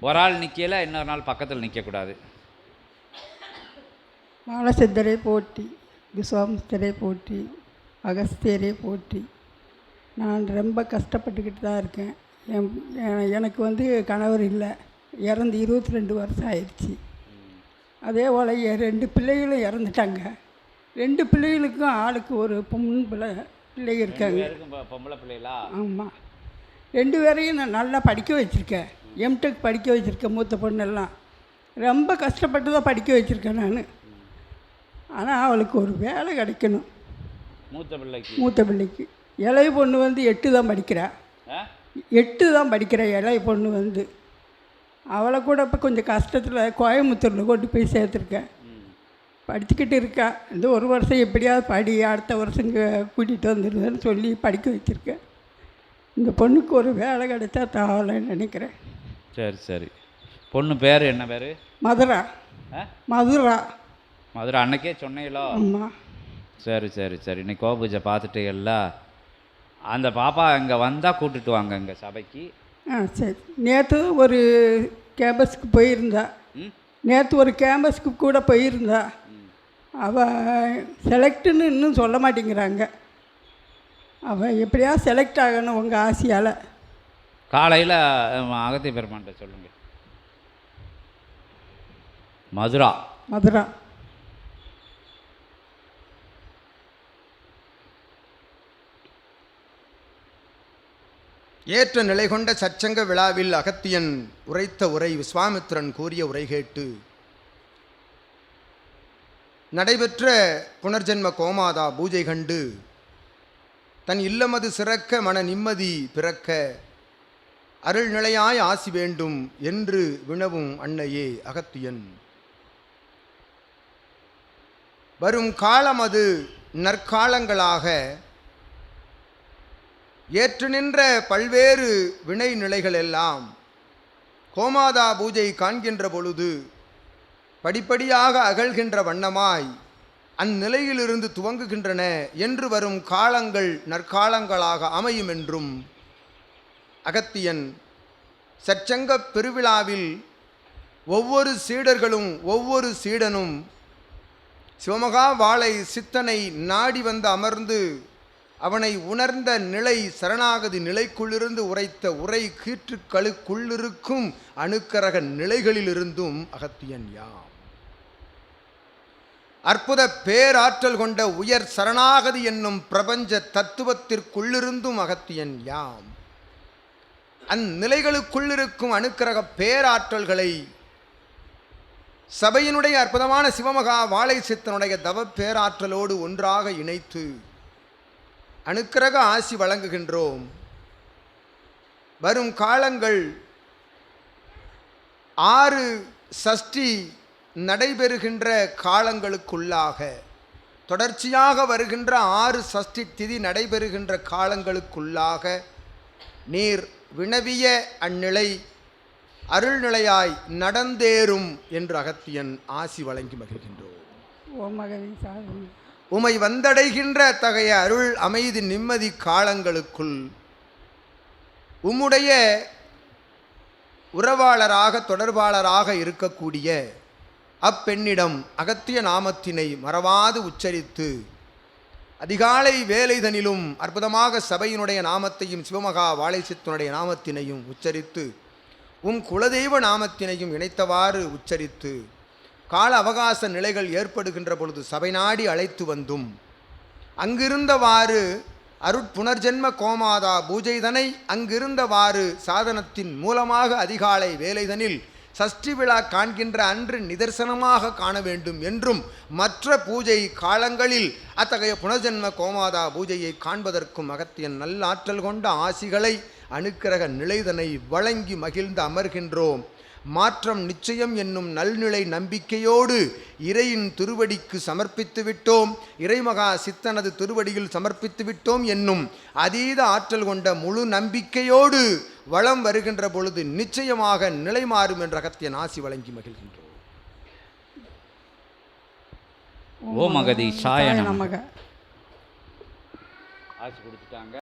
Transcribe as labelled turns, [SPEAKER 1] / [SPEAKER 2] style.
[SPEAKER 1] ஒரு ஆள் நிற்கல, இன்னொரு நாள் பக்கத்தில் நிற்கக்கூடாது.
[SPEAKER 2] மாலசித்தரை போற்றி, விஸ்வாமித்திரை போற்றி, அகஸ்தியரை போற்றி. நான் ரொம்ப கஷ்டப்பட்டுக்கிட்டு தான் இருக்கேன். எனக்கு கணவர் இல்லை, இறந்து 22 வருஷம் ஆயிடுச்சு. அதே போல் 2 பிள்ளைகளும் இறந்துட்டாங்க. 2 பிள்ளைகளுக்கும் ஆளுக்கு ஒரு பிள்ளை இருக்காங்க.
[SPEAKER 1] பொம்பளை பிள்ளைகளா?
[SPEAKER 2] ஆமாம். 2 பேரையும் நான் நல்லா படிக்க வச்சுருக்கேன். எம்டெக் படிக்க வச்சுருக்கேன். மூத்த பொண்ணெல்லாம் ரொம்ப கஷ்டப்பட்டு தான் படிக்க வச்சுருக்கேன் நான். ஆனால் அவளுக்கு ஒரு வேலை கிடைக்கணும். மூத்த பிள்ளைக்கு இளைய பொண்ணு 8 தான் படிக்கிறா. 8 தான் படிக்கிறா இளைய பொண்ணு. அவளை கூட இப்போ கொஞ்சம் கஷ்டத்தில் கோயம்புத்தூரில் கொண்டு போய் சேர்த்துருக்கேன். படிச்சுக்கிட்டு இருக்கா. இந்த ஒரு வருஷம் எப்படியாவது படி, அடுத்த வருஷம் கூட்டிகிட்டு வந்துடுவேன்னு சொல்லி படிக்க வச்சுருக்கேன். இந்த பொண்ணுக்கு ஒரு வேலை கிடைச்சா தாவலைன்னு நினைக்கிறேன்.
[SPEAKER 1] சரி சரி. பொண்ணு பேர் என்ன பேர்?
[SPEAKER 2] மதுரா. மதுரா.
[SPEAKER 1] மதுரா அன்னைக்கே சொன்னீங்களோ?
[SPEAKER 2] ஆமாம்.
[SPEAKER 1] சரி சரி சரி. இன்னைக்கு கோபூஜை பார்த்துட்டு எல்லாம் அந்த பாப்பா இங்கே வந்தால் கூப்பிட்டுட்டு வாங்க இங்கே சபைக்கு.
[SPEAKER 2] சரி. நேற்று ஒரு கேம்பஸுக்கு போயிருந்தா. நேற்று ஒரு கேம்பஸுக்கு கூட போயிருந்தா. அவள் செலக்டுன்னு இன்னும் சொல்ல மாட்டேங்கிறாங்க. அவள் எப்படியா செலக்ட் ஆகணும் உங்கள் ஆசையால்.
[SPEAKER 1] காலையில் அகத்திய பெருமான்ட்ட சொல்லுங்கள். மதுரா.
[SPEAKER 2] மதுரா.
[SPEAKER 3] ஏற்ற நிலை கொண்ட சச்சங்க விழாவில் அகத்தியன் உரைத்த உரை விஸ்வாமித்திரன் கூறிய உரை கேட்டு நடைபெற்ற புனர்ஜென்ம கோமாதா பூஜை கண்டு தன் இல்லமது சிறக்க மன நிம்மதி பிறக்க அருள் நிலையாய் ஆசி வேண்டும் என்று வினவும் அன்னையே அகத்தியன். வரும் காலமது நற்காலங்களாக ஏற்று நின்ற பல்வேறு வினை நிலைகள் எல்லாம் கோமாதா பூஜை காண்கின்ற பொழுது படிப்படியாக அகழ்கின்ற வண்ணமாய் அந்நிலையிலிருந்து துவங்குகின்றன என்று வரும் காலங்கள் நற்காலங்களாக அமையும் என்றும் அகத்தியன் சச்சங்க பெருவிழாவில் ஒவ்வொரு சீடர்களும் ஒவ்வொரு சீடனும் சிவமகா வாழை சித்தனை நாடி வந்து அமர்ந்து அவனை உணர்ந்த நிலை சரணாகதி நிலைக்குள்ளிருந்து உரைத்த உரை கீற்றுக்களுக்குள்ளிருக்கும் அணுக்கரக நிலைகளிலிருந்தும் அகத்தியன் யாம். அற்புத பேராற்றல் கொண்ட உயர் சரணாகதி என்னும் பிரபஞ்ச தத்துவத்திற்குள்ளிருந்தும் அகத்தியன் யாம். அந்நிலைகளுக்குள்ளிருக்கும் அணுக்கரக பேராற்றல்களை சபையினுடைய அற்புதமான சிவமகா வாழை சித்தனுடைய தவ பேராற்றலோடு ஒன்றாக இணைத்து அணுக்கரக ஆசி வழங்குகின்றோம். வரும் காலங்கள் 6 சஷ்டி நடைபெறுகின்ற காலங்களுக்குள்ளாக தொடர்ச்சியாக வருகின்ற 6 சஷ்டி திதி நடைபெறுகின்ற காலங்களுக்குள்ளாக நீர் வினவிய அந்நிலை அருள்நிலையாய் நடந்தேறும் என்று அகத்தியன் ஆசி வழங்கி மகிழ்கின்றோம். உமை வந்தடைகின்ற தகைய அருள் அமைதி நிம்மதி காலங்களுக்குள் உம்முடைய உறவாளராக தொடர்பாளராக இருக்கக்கூடிய அப்பெண்ணிடம் அகத்திய நாமத்தினை மறவாது உச்சரித்து அதிகாலை வேலைதனிலும் அற்புதமாக சபையினுடைய நாமத்தையும் சிவமகா வாழை சித்தனுடைய நாமத்தினையும் உச்சரித்து உம் குலதெய்வ நாமத்தினையும் இணைத்தவாறு உச்சரித்து கால அவகாச நிலைகள் ஏற்படுகின்ற பொழுது சபை நாடி அழைத்து வந்தும் அங்கிருந்தவாறு அருட்புனர்ஜென்ம கோமாதா பூஜைதனை அங்கிருந்தவாறு சாதனத்தின் மூலமாக அதிகாலை வேலைதனில் சஷ்டி விழா காண்கின்ற அன்று நிதர்சனமாக காண வேண்டும் என்றும் மற்ற பூஜை காலங்களில் அத்தகைய புனர்ஜென்ம கோமாதா பூஜையை காண்பதற்கும் அகத்தியன் நல்லாற்றல் கொண்ட ஆசிகளை அணுக்கிரக நிலைதனை வழங்கி மகிழ்ந்து அமர்கின்றோம். மாற்றம் நிச்சயம் என்னும் நல்நிலை நம்பிக்கையோடு இறையின் திருவடிக்கு சமர்ப்பித்து விட்டோம், இறைமகா சித்தனது திருவடியில் சமர்ப்பித்து விட்டோம் என்னும் அதீத ஆற்றல் கொண்ட முழு நம்பிக்கையோடு வளம் வருகின்ற பொழுது நிச்சயமாக நிலை மாறும் என்ற அகத்தியன் ஆசி வழங்கி மகிழ்கின்றோம்.
[SPEAKER 1] ஓம் அகதீஷாய நமக. ஆசி கொடுத்துட்டாங்க.